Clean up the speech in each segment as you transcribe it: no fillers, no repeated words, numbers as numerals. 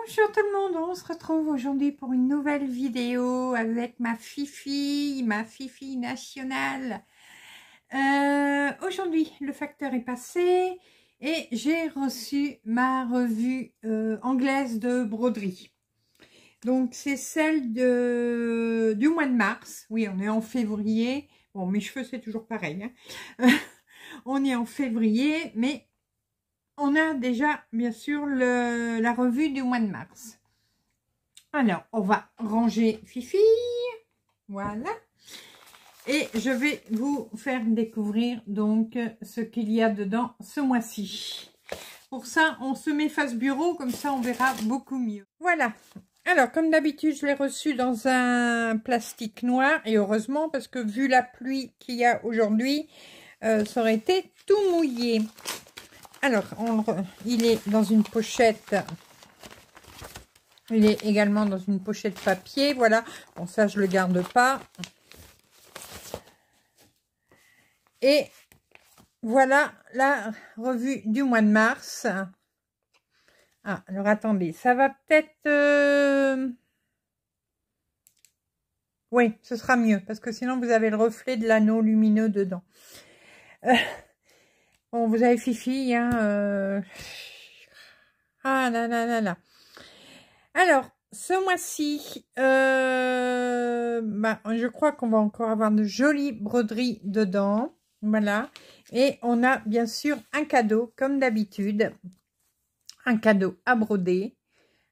Bonjour tout le monde, on se retrouve aujourd'hui pour une nouvelle vidéo avec ma Fifi nationale. Aujourd'hui, le facteur est passé et j'ai reçu ma revue anglaise de broderie. Donc c'est celle du mois de mars. Oui, on est en février. Bon, mes cheveux c'est toujours pareil, hein. On est en février, mais on a déjà, bien sûr, la revue du mois de mars. Alors, on va ranger Fifi. Voilà. Et je vais vous faire découvrir donc ce qu'il y a dedans ce mois-ci. Pour ça, on se met face bureau, comme ça on verra beaucoup mieux. Voilà. Alors, comme d'habitude, je l'ai reçu dans un plastique noir. Et heureusement, parce que vu la pluie qu'il y a aujourd'hui, ça aurait été tout mouillé. Alors, il est dans une pochette. Il est également dans une pochette papier. Voilà. Bon, ça, je ne le garde pas. Et voilà la revue du mois de mars. Ah, alors attendez. Ça va peut-être... Oui, ce sera mieux. Parce que sinon, vous avez le reflet de l'anneau lumineux dedans. Bon, vous avez Fifi, hein. Ah là là là là. Alors, ce mois-ci, je crois qu'on va encore avoir de jolies broderies dedans. Voilà. Et on a bien sûr un cadeau, comme d'habitude. Un cadeau à broder.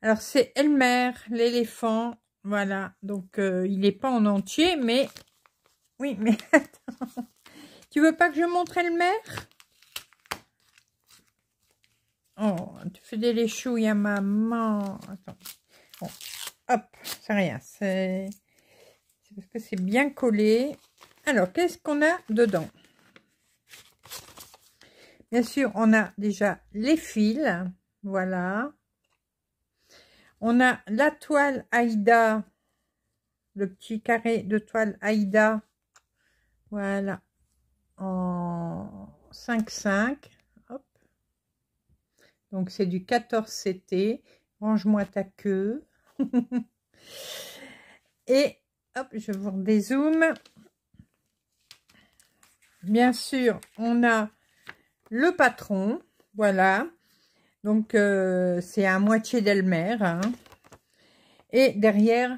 Alors, c'est Elmer, l'éléphant. Voilà. Donc, il n'est pas en entier, mais... Oui, mais attends. Tu veux pas que je montre Elmer? Oh, tu fais des léchouilles à maman. Attends. Bon, hop, c'est rien. C'est parce que c'est bien collé. Alors, qu'est-ce qu'on a dedans? Bien sûr, on a déjà les fils. Voilà. On a la toile Aïda. Le petit carré de toile Aïda. Voilà. En 5,5. Hop. Donc, c'est du 14 CT. Range-moi ta queue. Et hop, je vous redézoome. Bien sûr, on a le patron. Voilà. Donc, c'est à moitié d'Elmer. Hein. Et derrière,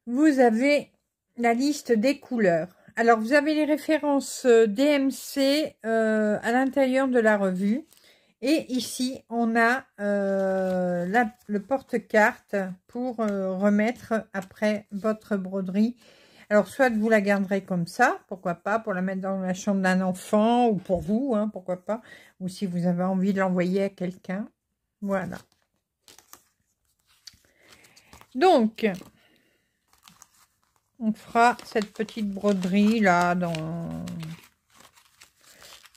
vous avez la liste des couleurs. Alors, vous avez les références DMC à l'intérieur de la revue. Et ici, on a le porte-carte pour remettre après votre broderie. Alors, soit vous la garderez comme ça, pourquoi pas, pour la mettre dans la chambre d'un enfant, ou pour vous, hein, pourquoi pas. Ou si vous avez envie de l'envoyer à quelqu'un. Voilà. Donc, on fera cette petite broderie là dans...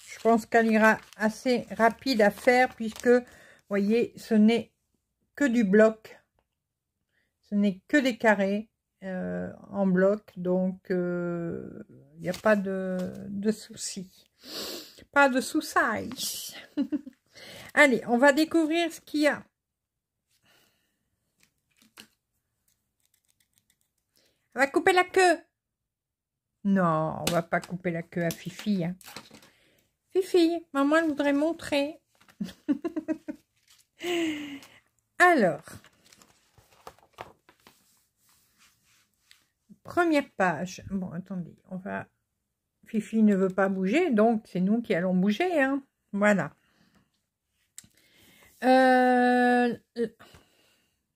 Je pense qu'elle ira assez rapide à faire puisque, vous voyez, ce n'est que du bloc. Ce n'est que des carrés en bloc. Donc, il n'y a pas de souci. Pas de soucis. Allez, on va découvrir ce qu'il y a. On va couper la queue. Non, on va pas couper la queue à Fifi. Hein. Fifi, maman elle voudrait montrer. Alors, première page. Bon, attendez, on va... Fifi ne veut pas bouger, donc c'est nous qui allons bouger. Hein. Voilà.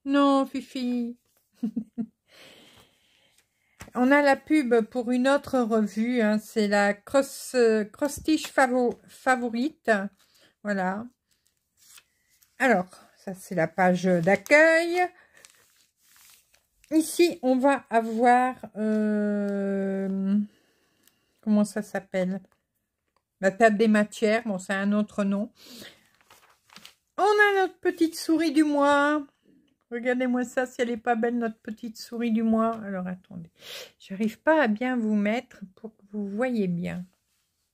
Non, Fifi. On a la pub pour une autre revue. Hein, c'est la Cross Stitch Favorite. Voilà. Alors, ça c'est la page d'accueil. Ici, on va avoir... comment ça s'appelle? La table des matières. Bon, c'est un autre nom. On a notre petite souris du mois. Regardez-moi ça, si elle n'est pas belle, notre petite souris du mois. Alors, attendez. J'arrive pas à bien vous mettre pour que vous voyez bien.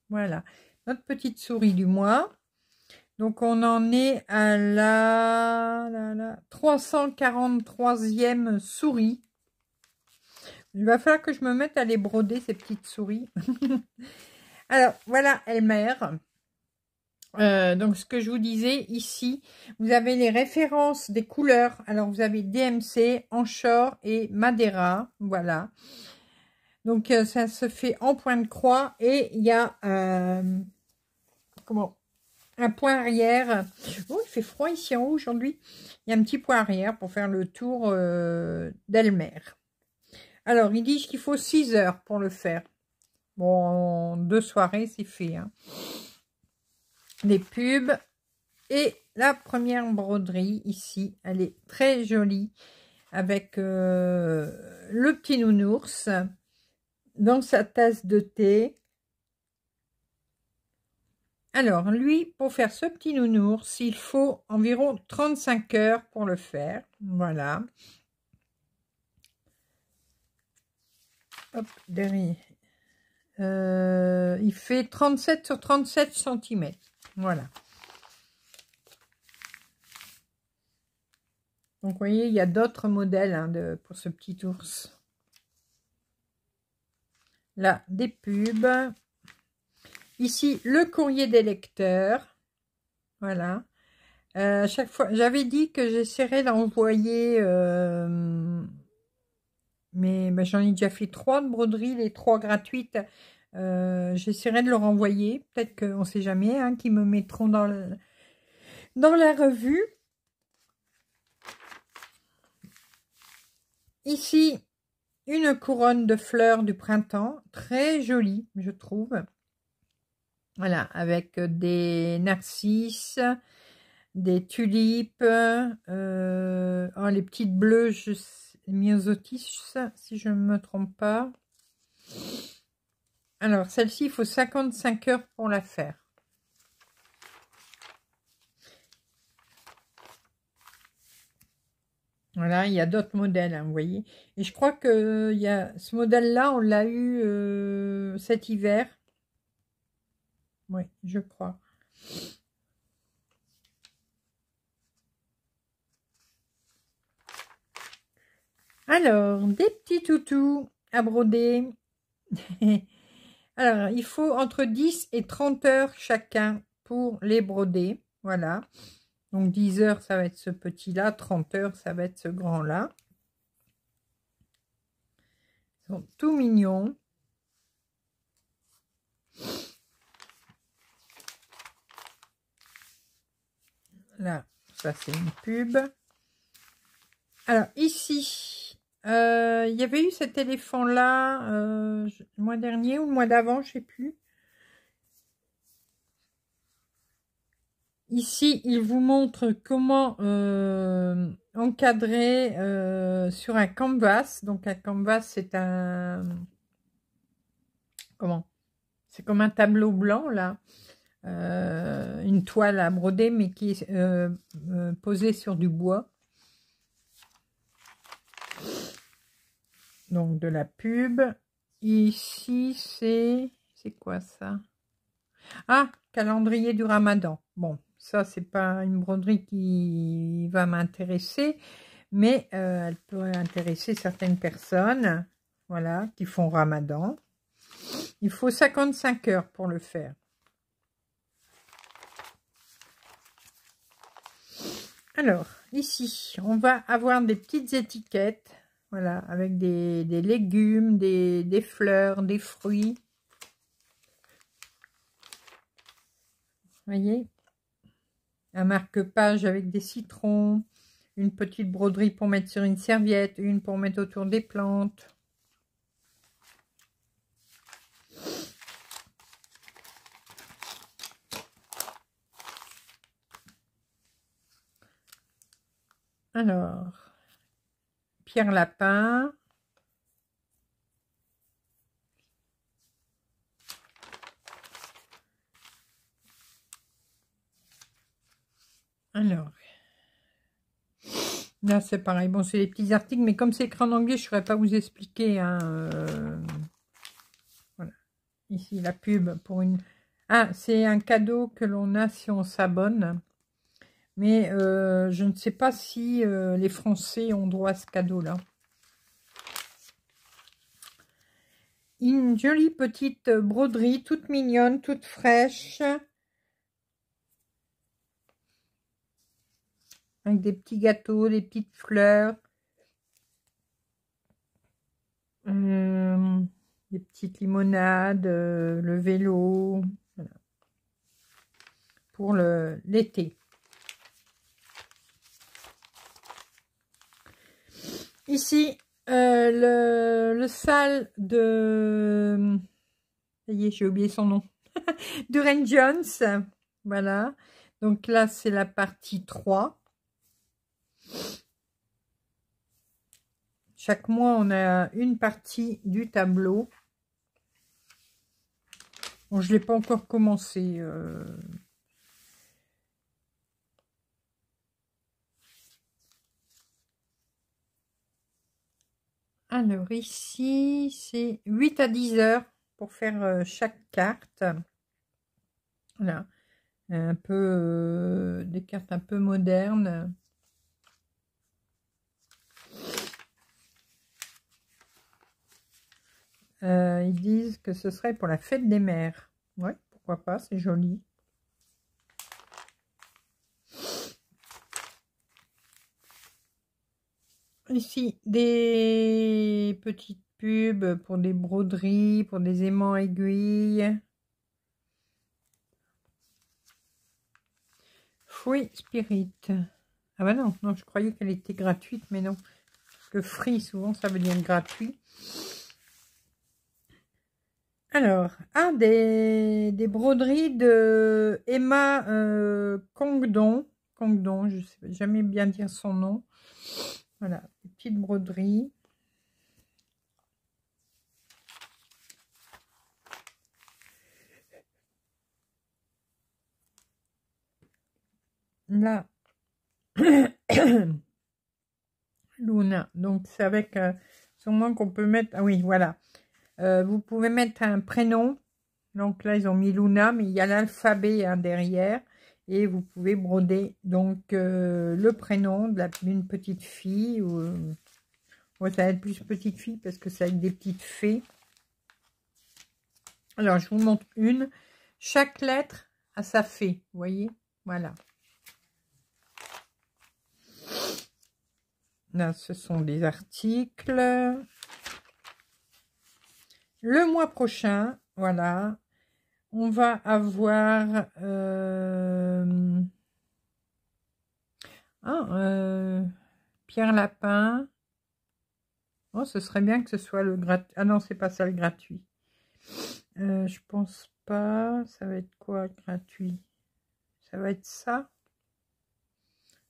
Voilà. Notre petite souris du mois. Donc, on en est à la 343e souris. Il va falloir que je me mette à les broder, ces petites souris. Alors, voilà Elmer. Donc, ce que je vous disais, ici, vous avez les références des couleurs. Alors, vous avez DMC, Anchor et Madeira. Voilà. Donc, ça se fait en point de croix. Et il y a un point arrière. Oh, il fait froid ici en haut aujourd'hui. Il y a un petit point arrière pour faire le tour d'Elmer. Alors, ils disent qu'il faut 6 heures pour le faire. Bon, en 2 soirées, c'est fait. Hein. Les pubs. Et la première broderie, ici, elle est très jolie. Avec le petit nounours dans sa tasse de thé. Alors, lui, pour faire ce petit nounours, il faut environ 35 heures pour le faire. Voilà. Hop, derrière. Il fait 37 sur 37 cm. Voilà. Donc, vous voyez, il y a d'autres modèles hein, pour ce petit ours. Là, des pubs. Ici, le courrier des lecteurs. Voilà. Chaque fois, j'avais dit que j'essaierais d'envoyer... mais ben, j'en ai déjà fait 3 de broderie, les 3 gratuites. J'essaierai de leur envoyer. Peut-être qu'on ne sait jamais, hein, qu'ils me mettront dans la revue. Ici, une couronne de fleurs du printemps. Très jolie, je trouve. Voilà, avec des narcisses, des tulipes, les petites bleues, myosotis, si je ne me trompe pas. Alors, celle-ci, il faut 55 heures pour la faire. Voilà, il y a d'autres modèles, hein, vous voyez. Et je crois que il y a ce modèle-là, on l'a eu cet hiver. Oui, je crois. Alors, des petits toutous à broder. Alors, il faut entre 10 et 30 heures chacun pour les broder. Voilà. Donc, 10 heures, ça va être ce petit-là. 30 heures, ça va être ce grand-là. Ils sont tout mignons. Là, ça, c'est une pub. Alors, ici, il y avait eu cet éléphant-là le mois dernier ou le mois d'avant, je ne sais plus. Ici, il vous montre comment encadrer sur un canvas. Donc, un canvas, c'est un... Comment? C'est comme un tableau blanc, là. Une toile à broder, mais qui est posée sur du bois. Donc, de la pub. Ici, c'est quoi, ça? Ah, calendrier du Ramadan. Bon. Ça, c'est pas une broderie qui va m'intéresser, mais elle peut intéresser certaines personnes, voilà, qui font Ramadan. Il faut 55 heures pour le faire. Alors, ici, on va avoir des petites étiquettes, voilà, avec des légumes, des fleurs, des fruits. Vous voyez ? Un marque-page avec des citrons, une petite broderie pour mettre sur une serviette, une pour mettre autour des plantes. Alors, Pierre Lapin. Alors, là c'est pareil. Bon, c'est les petits articles, mais comme c'est écrit en anglais, je ne saurais pas vous expliquer. Hein, voilà. Ici, la pub pour Ah, c'est un cadeau que l'on a si on s'abonne. Mais je ne sais pas si les Français ont droit à ce cadeau-là. Une jolie petite broderie, toute mignonne, toute fraîche. Avec des petits gâteaux, des petites fleurs. Des petites limonades, le vélo. Voilà. Pour l'été. Ici, le salle de... Ça y est, j'ai oublié son nom. De Ren Jones. Voilà. Donc là, c'est la partie 3. Chaque mois, on a une partie du tableau. Bon, je ne l'ai pas encore commencé. Alors ici, c'est 8 à 10 heures pour faire chaque carte. Voilà. Un peu des cartes un peu modernes. Ils disent que ce serait pour la fête des mères. Ouais, pourquoi pas, c'est joli. Ici, des petites pubs pour des broderies, pour des aimants aiguilles. Free Spirit. Ah bah non, non, je croyais qu'elle était gratuite, mais non. Parce que free, souvent, ça veut dire gratuit. Alors, des broderies de Emma Kongdon. Kongdon, je ne sais jamais bien dire son nom. Voilà, des petites broderies. Là, Luna, donc c'est avec sûrement qu'on peut mettre, ah oui, voilà, vous pouvez mettre un prénom, donc là ils ont mis Luna, mais il y a l'alphabet derrière, et vous pouvez broder donc le prénom d'une petite fille, ou ouais, ça va être plus petite fille parce que c'est avec des petites fées. Alors je vous montre une, chaque lettre a sa fée, vous voyez, voilà. Là, ce sont des articles. Le mois prochain, voilà, on va avoir Pierre Lapin. Oh, ce serait bien que ce soit le gratuit. Ah non, c'est pas ça le gratuit. Je pense pas. Ça va être quoi gratuit? Ça va être ça.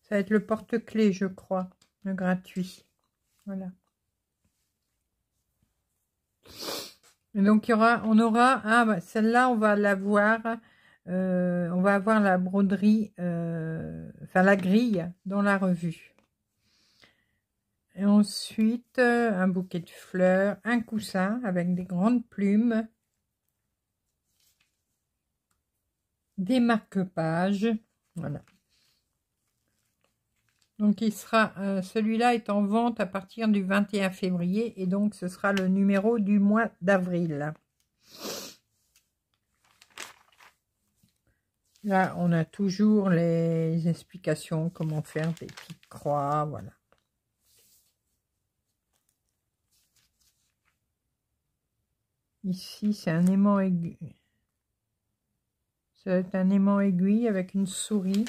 Ça va être le porte-clés, je crois, le gratuit. Voilà. Et donc, on aura, ah bah, celle-là, on va l'avoir, on va avoir la broderie, enfin la grille dans la revue. Et ensuite, un bouquet de fleurs, un coussin avec des grandes plumes, des marque-pages, voilà. Donc, il sera, celui-là est en vente à partir du 21 février et donc ce sera le numéro du mois d'avril. Là, on a toujours les explications, comment faire des petites croix, voilà. Ici, c'est un aimant aiguille. Ça va être un aimant aiguille avec une souris.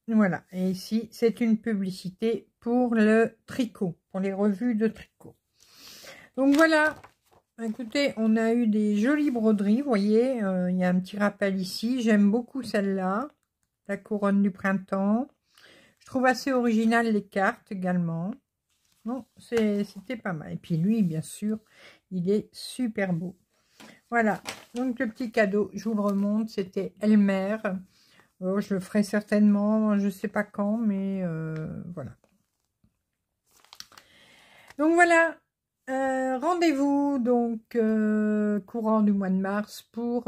Voilà, et ici, c'est une publicité pour le tricot, pour les revues de tricot. Donc voilà, écoutez, on a eu des jolies broderies, vous voyez, il y a un petit rappel ici. J'aime beaucoup celle-là, la couronne du printemps. Je trouve assez original les cartes également. Non, c'était pas mal. Et puis lui, bien sûr, il est super beau. Voilà, donc le petit cadeau, je vous le remonte, c'était Elmer. Je le ferai certainement, je ne sais pas quand, mais voilà. Donc voilà, rendez-vous donc courant du mois de mars pour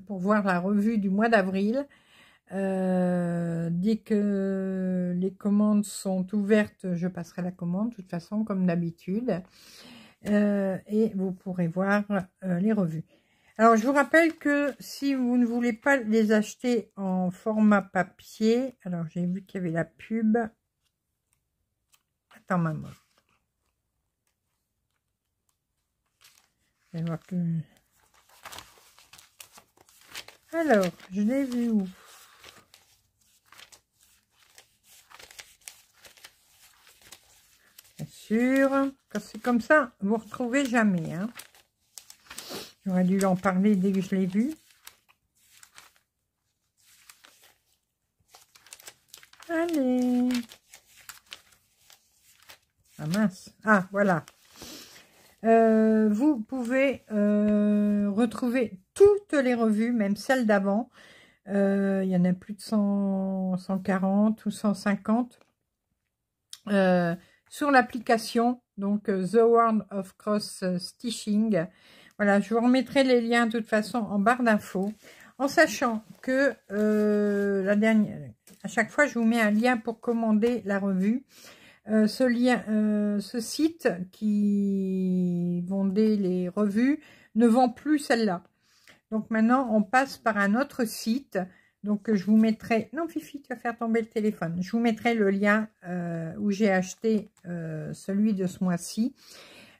voir la revue du mois d'avril. Dès que les commandes sont ouvertes, je passerai la commande de toute façon comme d'habitude. Et vous pourrez voir les revues. Alors je vous rappelle que si vous ne voulez pas les acheter en format papier, alors j'ai vu qu'il y avait la pub. Attends maman. Je vais voir que... Alors, je l'ai vu où? Bien sûr, quand c'est comme ça, vous ne retrouvez jamais. Hein. J'aurais dû en parler dès que je l'ai vu. Allez. Ah mince. Ah, voilà. Vous pouvez retrouver toutes les revues, même celles d'avant. Il y en a plus de 140 ou 150 sur l'application, donc The World of Cross Stitching. Voilà, je vous remettrai les liens de toute façon en barre d'infos, en sachant que à chaque fois je vous mets un lien pour commander la revue. Ce site qui vendait les revues ne vend plus celle-là. Donc maintenant, on passe par un autre site. Donc je vous mettrai... Non, Fifi, tu vas faire tomber le téléphone. Je vous mettrai le lien où j'ai acheté celui de ce mois-ci.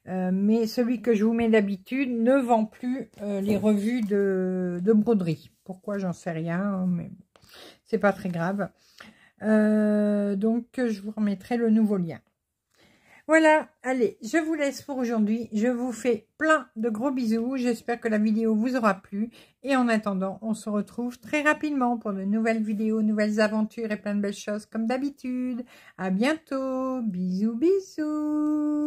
Mais celui que je vous mets d'habitude ne vend plus les revues de broderie. Pourquoi, j'en sais rien, mais c'est pas très grave. Donc je vous remettrai le nouveau lien. Voilà, allez, je vous laisse pour aujourd'hui. Je vous fais plein de gros bisous. J'espère que la vidéo vous aura plu. Et en attendant, on se retrouve très rapidement pour de nouvelles vidéos, nouvelles aventures et plein de belles choses comme d'habitude. À bientôt. Bisous, bisous.